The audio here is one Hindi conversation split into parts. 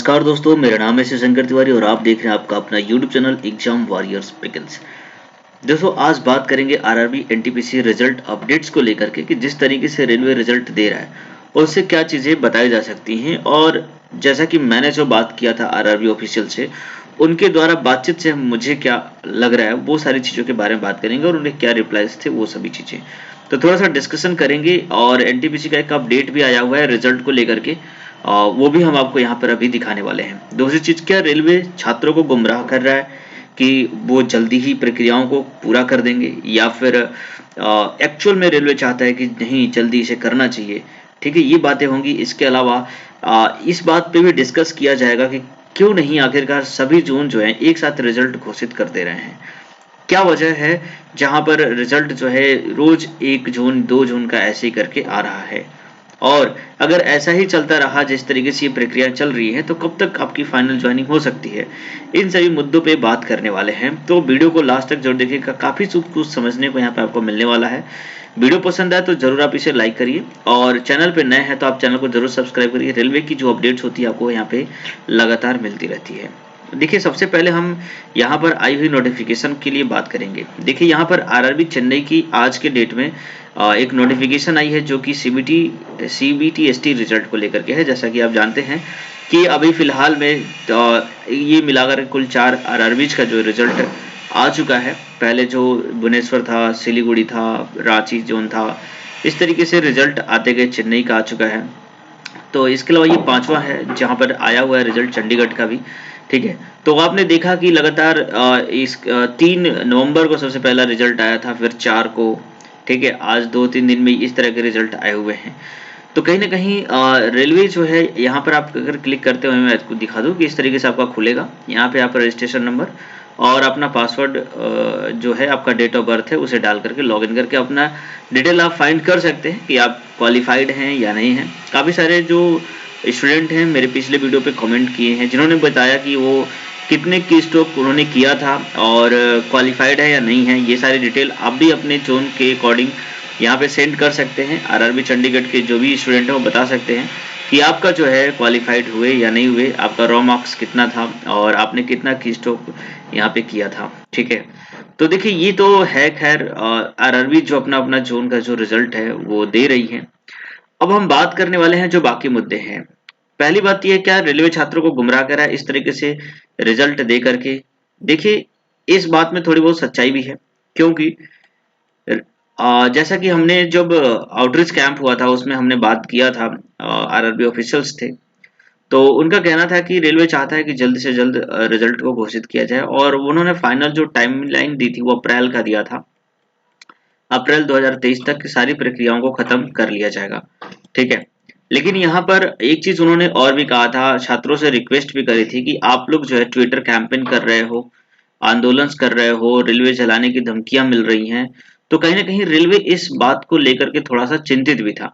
नमस्कार दोस्तों, मेरा नाम है शंकर तिवारी और आप देख रहे हैं आपका अपना YouTube channel exam warriors pickles. दोस्तों आज बात करेंगे आरआरबी एनटीपीसी रिजल्ट अपडेट्स को लेकर के कि जिस तरीके से रेलवे रिजल्ट दे रहा है उससे क्या चीज़ें बताई जा सकती हैं। और जैसा कि मैंने जो बात किया था आरआरबी ऑफिशियल से, उनके द्वारा बातचीत से मुझे क्या लग रहा है वो सारी चीज़ों के बारे में बात करेंगे और उन्हें क्या रिप्लाईज थे वो सभी चीज़ें तो थोड़ा सा डिस्कशन करेंगे। और एनटीपीसी का एक अपडेट भी आया हुआ है रिजल्ट को लेकर के, वो भी हम आपको यहाँ पर अभी दिखाने वाले हैं। दूसरी चीज़, क्या रेलवे छात्रों को गुमराह कर रहा है कि वो जल्दी ही प्रक्रियाओं को पूरा कर देंगे, या फिर एक्चुअल में रेलवे चाहता है कि नहीं जल्दी इसे करना चाहिए। ठीक है, ये बातें होंगी। इसके अलावा इस बात पे भी डिस्कस किया जाएगा कि क्यों नहीं आखिरकार सभी जोन जो है एक साथ रिजल्ट घोषित कर दे रहे हैं। क्या वजह है जहां पर रिजल्ट जो है रोज 1 जून 2 जून का ऐसे ही करके आ रहा है। और अगर ऐसा ही चलता रहा जिस तरीके से ये प्रक्रिया चल रही है तो कब तक आपकी फाइनल ज्वाइनिंग हो सकती है, इन सभी मुद्दों पे बात करने वाले हैं। तो वीडियो को लास्ट तक जरूर देखिएगा, काफी कुछ समझने को यहाँ पे आपको मिलने वाला है। वीडियो पसंद आए तो जरूर आप इसे लाइक करिए और चैनल पे नए हैं तो आप चैनल को जरूर सब्सक्राइब करिए। रेलवे की जो अपडेट्स होती है आपको यहाँ पे लगातार मिलती रहती है। देखिए, सबसे पहले हम यहाँ पर आई हुई नोटिफिकेशन के लिए बात करेंगे। देखिए, यहाँ पर आरआरबी चेन्नई की आज के डेट में एक नोटिफिकेशन आई है जो कि सीबीटी-एसटी रिजल्ट को लेकर के है। जैसा कि आप जानते हैं कि अभी फिलहाल में ये मिलाकर कुल 4 आरआरबीज का जो रिजल्ट आ चुका है। पहले जो भुवनेश्वर था, सिलीगुड़ी था, रांची जोन था, इस तरीके से रिजल्ट आते गए चेन्नई का आ चुका है। तो इसके अलावा ये 5वां है जहाँ पर आया हुआ है रिजल्ट चंडीगढ़ का भी। ठीक है, तो आपने देखा कि लगातार 3 नवंबर को सबसे पहला रिजल्ट आया था, फिर 4 को। ठीक है, आज 2-3 दिन में इस तरह के रिजल्ट आए हुए हैं। तो कहीं ना कहीं रेलवे जो है यहाँ पर आप अगर क्लिक करते हुए मैं आपको दिखा दूं कि इस तरीके से आपका खुलेगा। यहाँ पे आप रजिस्ट्रेशन नंबर और अपना पासवर्ड जो है आपका डेट ऑफ बर्थ है उसे डाल करके लॉगिन करके अपना डिटेल आप फाइंड कर सकते हैं कि आप क्वालिफाइड हैं या नहीं हैं। काफ़ी सारे जो स्टूडेंट हैं मेरे पिछले वीडियो पे कमेंट किए हैं जिन्होंने बताया कि वो कितने की स्ट्रोक उन्होंने किया था और क्वालिफाइड है या नहीं है। ये सारी डिटेल आप भी अपने जोन के अकॉर्डिंग यहाँ पे सेंड कर सकते हैं। आरआरबी चंडीगढ़ के जो भी स्टूडेंट हैं वो बता सकते हैं कि आपका जो है क्वालिफाइड हुए या नहीं हुए, आपका रॉ मार्क्स कितना था और आपने कितना की स्ट्रोक यहाँ पे किया था। ठीक है, तो देखिए ये तो है। खैर आरआरबी जो अपना अपना जोन का जो रिजल्ट है वो दे रही है। अब हम बात करने वाले हैं जो बाकी मुद्दे हैं। पहली बात यह है, क्या रेलवे छात्रों को गुमराह करा है इस तरीके से रिजल्ट दे करके। देखिए, इस बात में थोड़ी बहुत सच्चाई भी है, क्योंकि जैसा कि हमने जब आउटरीच कैंप हुआ था उसमें हमने बात किया था, आरआरबी ऑफिशियल्स थे तो उनका कहना था कि रेलवे चाहता है कि जल्द से जल्द रिजल्ट को घोषित किया जाए और उन्होंने फाइनल जो टाइमलाइन दी थी वो अप्रैल का दिया था। अप्रैल 2023 तक सारी प्रक्रियाओं को खत्म कर लिया जाएगा। ठीक है, लेकिन यहाँ पर एक चीज उन्होंने और भी कहा था, छात्रों से रिक्वेस्ट भी करी थी कि आप लोग जो है ट्विटर कैंपेन कर रहे हो, आंदोलन कर रहे हो, रेलवे चलाने की धमकियां मिल रही हैं। तो कहीं ना कहीं रेलवे इस बात को लेकर के थोड़ा सा चिंतित भी था।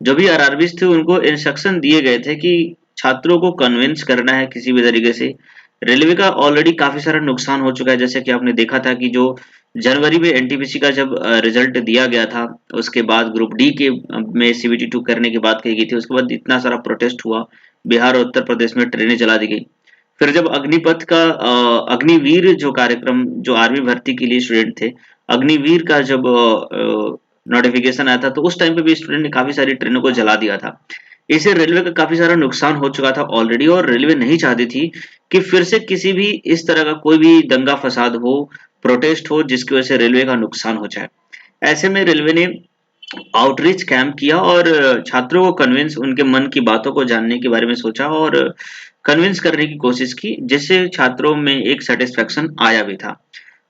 जो भी आरआरबीज थे उनको इंस्ट्रक्शन दिए गए थे कि छात्रों को कन्विंस करना है किसी भी तरीके से। रेलवे का ऑलरेडी काफी सारा नुकसान हो चुका है, जैसे कि आपने देखा था कि जो जनवरी में एनटीपीसी का जब रिजल्ट दिया गया था उसके बाद ग्रुप डी के में सीबीटी 2 करने की बात कही गई थी। उसके बाद इतना सारा प्रोटेस्ट हुआ, बिहार और उत्तर प्रदेश में ट्रेनें जला दी गई। फिर जब अग्निपथ का अग्निवीर जो कार्यक्रम जो आर्मी भर्ती के लिए स्टूडेंट थे, अग्निवीर का जब नोटिफिकेशन आया था तो उस टाइम पे भी स्टूडेंट ने काफी सारी ट्रेनों को जला दिया था। इससे रेलवे का काफी सारा नुकसान हो चुका था ऑलरेडी और रेलवे नहीं चाहती थी कि फिर से किसी भी इस तरह का कोई भी दंगा फसाद हो, प्रोटेस्ट हो जिसकी वजह से रेलवे का नुकसान हो जाए। ऐसे में रेलवे ने आउटरीच कैंप किया और छात्रों को कन्विंस, उनके मन की बातों को जानने के बारे में सोचा और कन्विंस करने की कोशिश की, जिससे छात्रों में एक सेटिस्फेक्शन आया भी था।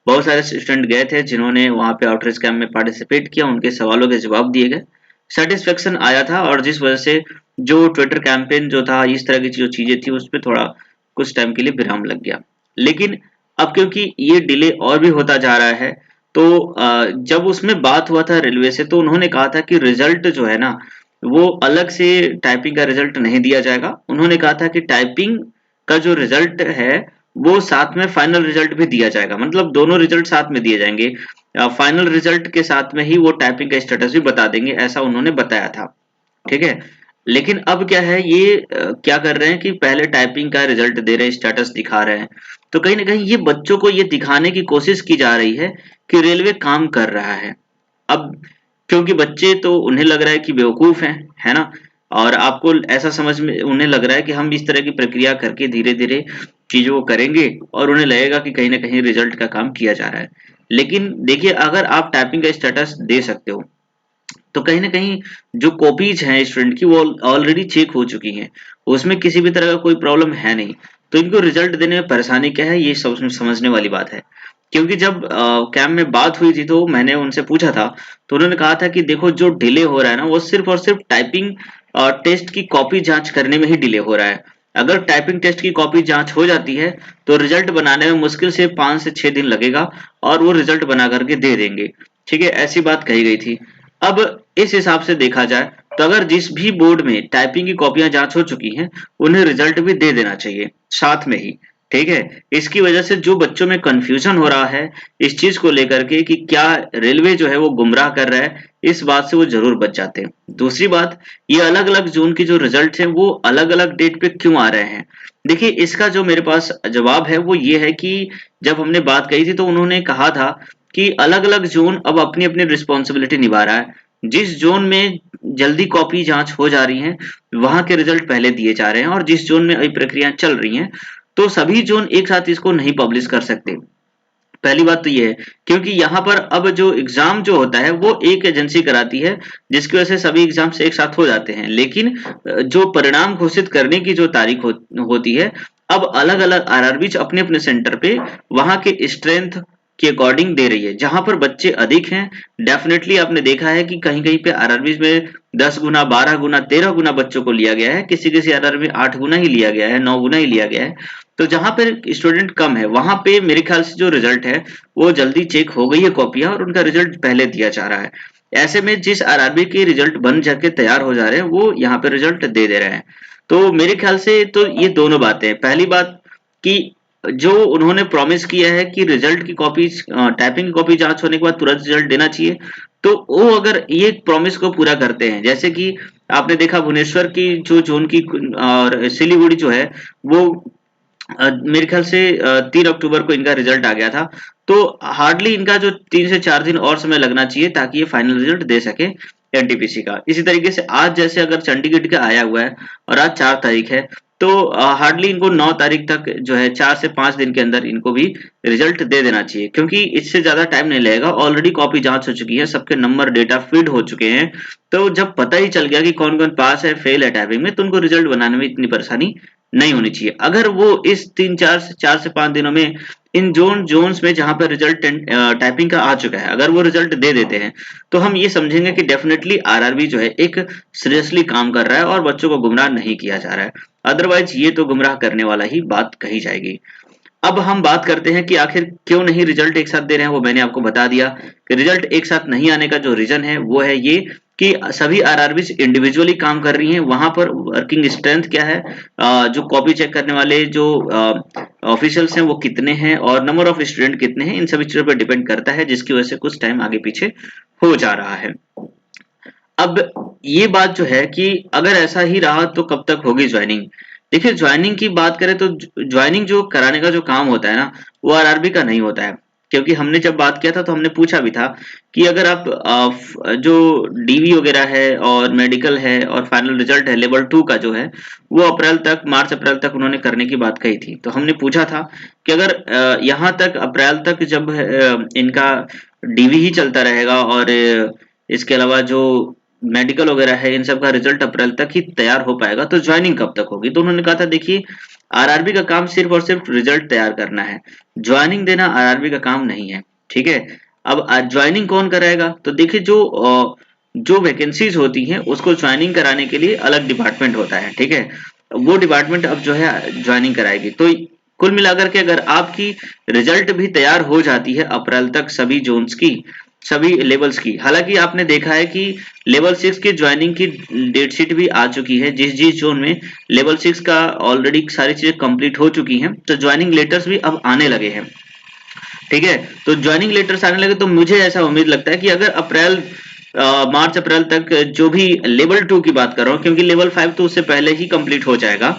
बहुत सारे स्टूडेंट गए थे जिन्होंने वहां पे आउटरीच कैंप में पार्टिसिपेट किया, उनके सवालों के जवाब दिए गए, सेटिस्फेक्शन आया था और जिस वजह से जो ट्विटर कैंपेन जो था, इस तरह की जो चीजें थी उस पर थोड़ा कुछ टाइम के लिए विराम लग गया। लेकिन अब क्योंकि ये डिले और भी होता जा रहा है तो जब उसमें बात हुआ था रेलवे से तो उन्होंने कहा था कि रिजल्ट जो है ना वो अलग से टाइपिंग का रिजल्ट नहीं दिया जाएगा। उन्होंने कहा था कि टाइपिंग का जो रिजल्ट है वो साथ में फाइनल रिजल्ट भी दिया जाएगा, मतलब दोनों रिजल्ट साथ में दिए जाएंगे। फाइनल रिजल्ट के साथ में ही वो टाइपिंग का स्टेटस भी बता देंगे, ऐसा उन्होंने बताया था। ठीक है, लेकिन अब क्या है, ये क्या कर रहे हैं कि पहले टाइपिंग का रिजल्ट दे रहे हैं, स्टेटस दिखा रहे हैं। तो कहीं ना कहीं ये बच्चों को ये दिखाने की कोशिश की जा रही है कि रेलवे काम कर रहा है। अब क्योंकि बच्चे तो उन्हें लग रहा है कि बेवकूफ हैं, है ना, और आपको ऐसा समझ में उन्हें लग रहा है कि हम इस तरह की प्रक्रिया करके धीरे धीरे चीजों को करेंगे और उन्हें लगेगा कि कहीं ना कहीं रिजल्ट का काम किया जा रहा है। लेकिन देखिए, अगर आप टाइपिंग का स्टेटस दे सकते हो तो कहीं न कहीं जो कॉपीज़ हैं स्टूडेंट की वो ऑलरेडी चेक हो चुकी हैं। उसमें किसी भी तरह का कोई प्रॉब्लम है नहीं। तो इनको रिज़ल्ट देने में परेशानी क्या है, ये समझने वाली बात है। क्योंकि जब कैंप में बात हुई थी तो मैंने उनसे पूछा था, तो उन्होंने कहा था कि देखो जो डिले हो रहा है ना, वो सिर्फ़ और सिर्फ़ टाइपिंग टेस्ट की कॉपी जाँच करने में ही डिले हो रहा है। अगर टाइपिंग टेस्ट की कॉपी जाँच हो जाती है तो रिज़ल्ट बनाने में मुश्किल से 5 से 6 दिन लगेगा और वो रिज़ल्ट बना कर के दे देंगे। ठीक है? ऐसी बात कही गई थी। अब इस हिसाब से देखा जाए तो अगर जिस भी बोर्ड में टाइपिंग की कॉपियां जांच हो चुकी हैं, उन्हें रिजल्ट भी दे देना चाहिए साथ में ही। ठीक है, इसकी वजह से जो बच्चों में कंफ्यूजन हो रहा है इस चीज को लेकर के कि क्या रेलवे जो है वो गुमराह कर रहा है, इस बात से वो जरूर बच जाते हैं। दूसरी बात, ये अलग अलग जोन की जो रिजल्ट है वो अलग अलग डेट पे क्यों आ रहे हैं। देखिए, इसका जो मेरे पास जवाब है वो ये है कि जब हमने बात कही थी तो उन्होंने कहा था कि अलग-अलग ज़ोन अब अपनी-अपनी रिस्पॉन्सिबिलिटी निभा रहा है। जिस ज़ोन में जल्दी कॉपी जाँच हो जा रही है, वहाँ के रिज़ल्ट पहले दिए जा रहे हैं और जिस ज़ोन में अभी प्रक्रियाएँ चल रही हैं, तो सभी ज़ोन एक साथ इसको नहीं पब्लिश कर सकते। पहली बात तो ये है, क्योंकि यहाँ पर अब जो एग्ज़ाम जो होता है वो एक एजेंसी कराती है, जिसकी वजह से सभी एग्ज़ाम्स एक साथ हो जाते हैं। लेकिन जो परिणाम घोषित करने की जो तारीख होती है, अब अलग-अलग आरआरबीज़ अपने-अपने सेंटर पे वहाँ के स्ट्रेंथ के अकॉर्डिंग दे रही है। जहाँ पर बच्चे अधिक हैं, डेफ़िनेटली आपने देखा है कि कहीं-कहीं पे आरआरबीज़ में 10 गुना, 12 गुना, 13 गुना बच्चों को लिया गया है। किसी-किसी आरआरबी में 8 गुना ही लिया गया है, 9 गुना ही लिया गया है। तो जहाँ पे स्टूडेंट कम है, वहाँ पे मेरे ख्याल से जो रिजल्ट है वो जल्दी चेक हो गई है कॉपियाँ और उनका रिजल्ट पहले दिया जा रहा है। ऐसे में जिस आरआरबी के रिजल्ट बन जाके तैयार हो जा रहे हैं वो यहाँ पे रिजल्ट दे दे रहे हैं। तो मेरे ख्याल से तो ये दोनों बातें हैं। पहली बात कि जो उन्होंने प्रॉमिस किया है कि रिजल्ट की कॉपी टाइपिंग की कॉपी जाँच होने के बाद तुरंत रिजल्ट देना चाहिए, तो वो अगर ये प्रॉमिस को पूरा करते हैं, जैसे कि आपने देखा भुवनेश्वर की जो ज़ोन की और सिलीगुड़ी जो है वो मेरे ख्याल से 3 अक्टूबर को इनका रिजल्ट आ गया था। तो हार्डली इनका जो 3 से 4 दिन और समय लगना चाहिए ताकि ये फाइनल रिजल्ट दे सके एनटीपीसी का। इसी तरीके से आज जैसे अगर चंडीगढ़ का आया हुआ है और आज 4 तारीख है, तो हार्डली इनको 9 तारीख तक जो है 4 से 5 दिन के अंदर इनको भी रिजल्ट दे देना चाहिए, क्योंकि इससे ज़्यादा टाइम नहीं लगेगा। ऑलरेडी कॉपी जाँच हो चुकी है, सबके नंबर डेटा फीड हो चुके हैं। तो जब पता ही चल गया कि कौन-कौन पास है, फेल है टाइपिंग में, तो उनको रिजल्ट बनाने में इतनी परेशानी नहीं होनी चाहिए। अगर वो इस 4 से 5 दिनों में इन ज़ोन्स में जहाँ पे रिजल्ट टाइपिंग का आ चुका है, अगर वो रिजल्ट दे देते हैं, तो हम ये समझेंगे कि डेफ़िनेटली आरआरबी जो है एक सीरियसली काम कर रहा है और बच्चों को गुमराह नहीं किया जा रहा है। अदरवाइज़ ये तो गुमराह करने वाला ही बात कही जाएगी। अब हम बात करते हैं कि आखिर क्यों नहीं रिजल्ट एक साथ दे रहे हैं, वो मैंने आपको बता दिया कि रिजल्ट एक साथ नहीं आने का जो रीज़न है वो है ये कि सभी आरआरबीज़ इंडिविजुअली काम कर रही हैं। वहाँ पर वर्किंग स्ट्रेंथ क्या है, जो कॉपी चेक करने वाले जो ऑफिशियल्स हैं वो कितने हैं और नंबर ऑफ स्टूडेंट कितने हैं, इन सभी चीज़ों पर डिपेंड करता है, जिसकी वजह से कुछ टाइम आगे पीछे हो जा रहा है। अब ये बात जो है कि अगर ऐसा ही रहा तो कब तक होगी ज्वाइनिंग। देखिए, ज्वाइनिंग की बात करें तो ज्वाइनिंग जो कराने का जो काम होता है ना, वो आरआरबी का नहीं होता है। क्योंकि हमने जब बात किया था तो हमने पूछा भी था कि अगर आप जो डीवी वगैरह है और मेडिकल है और फाइनल रिजल्ट है लेवल 2 का जो है, वो अप्रैल तक, मार्च अप्रैल तक उन्होंने करने की बात कही थी। तो हमने पूछा था कि अगर यहाँ तक अप्रैल तक जब इनका डीवी ही चलता रहेगा और इसके अलावा जो मेडिकल वगैरह है, इन सब का रिजल्ट अप्रैल तक ही तैयार हो पाएगा, तो ज्वाइनिंग कब तक होगी। तो उन्होंने कहा था देखिए, आरआरबी का काम सिर्फ और सिर्फ रिजल्ट तैयार करना है, ज्वाइनिंग देना आरआरबी का काम नहीं है। ठीक है, अब ज्वाइनिंग कौन कराएगा, तो देखिए जो वैकेंसीज होती हैं उसको ज्वाइनिंग कराने के लिए अलग डिपार्टमेंट होता है। ठीक है, वो डिपार्टमेंट अब जो है ज्वाइनिंग कराएगी। तो कुल मिलाकर के अगर आपकी रिजल्ट भी तैयार हो जाती है अप्रैल तक सभी जोन्स की, सभी लेवल्स की, हालांकि आपने देखा है कि लेवल 6 की ज्वाइनिंग की डेट शीट भी आ चुकी है। जिस जिस जोन में लेवल 6 का ऑलरेडी सारी चीजें कंप्लीट हो चुकी हैं, तो ज्वाइनिंग लेटर्स भी अब आने लगे हैं। ठीक है, तो ज्वाइनिंग लेटर्स आने लगे तो मुझे ऐसा उम्मीद लगता है कि अगर अप्रैल मार्च अप्रैल तक जो भी लेवल 2 की बात कर रहा हूँ, क्योंकि लेवल 5 तो उससे पहले ही कंप्लीट हो जाएगा,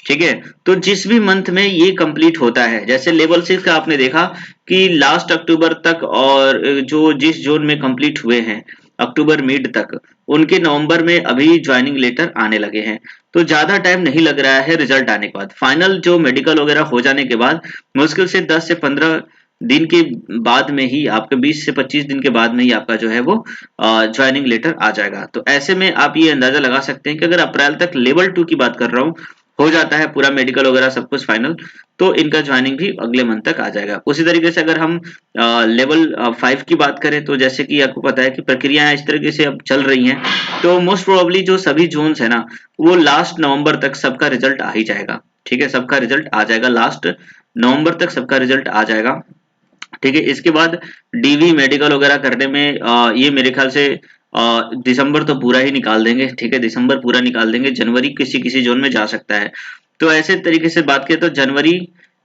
ठीक है। तो जिस भी मंथ में ये कंप्लीट होता है, जैसे लेवल 6 का आपने देखा कि लास्ट अक्टूबर तक, और जो जिस जोन में कंप्लीट हुए हैं अक्टूबर मिड तक, उनके नवंबर में अभी ज्वाइनिंग लेटर आने लगे हैं। तो ज्यादा टाइम नहीं लग रहा है रिजल्ट आने के बाद। फाइनल जो मेडिकल वगैरह हो जाने के बाद मुश्किल से 10 से 15 दिन के बाद में ही, आपके 20 से 25 दिन के बाद में ही आपका जो है वो ज्वाइनिंग लेटर आ जाएगा। तो ऐसे में आप ये अंदाजा लगा सकते हैं कि अगर अप्रैल तक लेवल 2 की बात कर रहा हूँ, हो जाता है पूरा मेडिकल वगैरह सब कुछ फाइनल, तो इनका ज्वाइनिंग भी अगले मंथ तक आ जाएगा। उसी तरीके से अगर हम लेवल 5 की बात करें, तो जैसे कि आपको पता है कि प्रक्रियाएं इस तरीके से अब चल रही हैं, तो मोस्ट प्रोबेबली जो सभी जोन्स है ना, वो लास्ट नवंबर तक सबका रिजल्ट आ ही जाएगा, ठीक है। सबका रिजल्ट आ जाएगा, लास्ट नवंबर तक सबका रिजल्ट आ जाएगा, ठीक है। इसके बाद डीवी मेडिकल वगैरह करने में ये मेरे ख्याल से दिसंबर तो पूरा ही निकाल देंगे, ठीक है। दिसंबर पूरा निकाल देंगे, जनवरी किसी किसी जोन में जा सकता है। तो ऐसे तरीके से बात करें तो जनवरी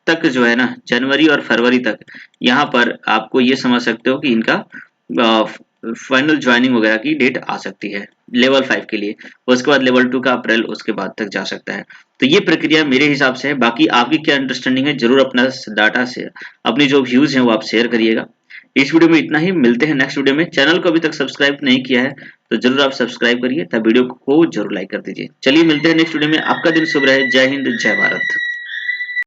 तक जो है ना, जनवरी और फरवरी तक यहाँ पर आपको ये समझ सकते हो कि इनका फाइनल ज्वाइनिंग वगैरह की डेट आ सकती है लेवल 5 के लिए। उसके बाद लेवल 2 का अप्रैल उसके बाद तक जा सकता है। तो ये प्रक्रिया मेरे हिसाब से है। बाकी आपकी क्या अंडरस्टैंडिंग है, जरूर अपना डाटा से अपनी जो व्यूज हैं वो आप शेयर करिएगा। इस वीडियो में इतना ही, मिलते हैं नेक्स्ट वीडियो में। चैनल को अभी तक सब्सक्राइब नहीं किया है तो जरूर आप सब्सक्राइब करिए, तब वीडियो को जरूर लाइक कर दीजिए। चलिए मिलते हैं नेक्स्ट वीडियो में। आपका दिन शुभ रहे। जय हिंद, जय भारत।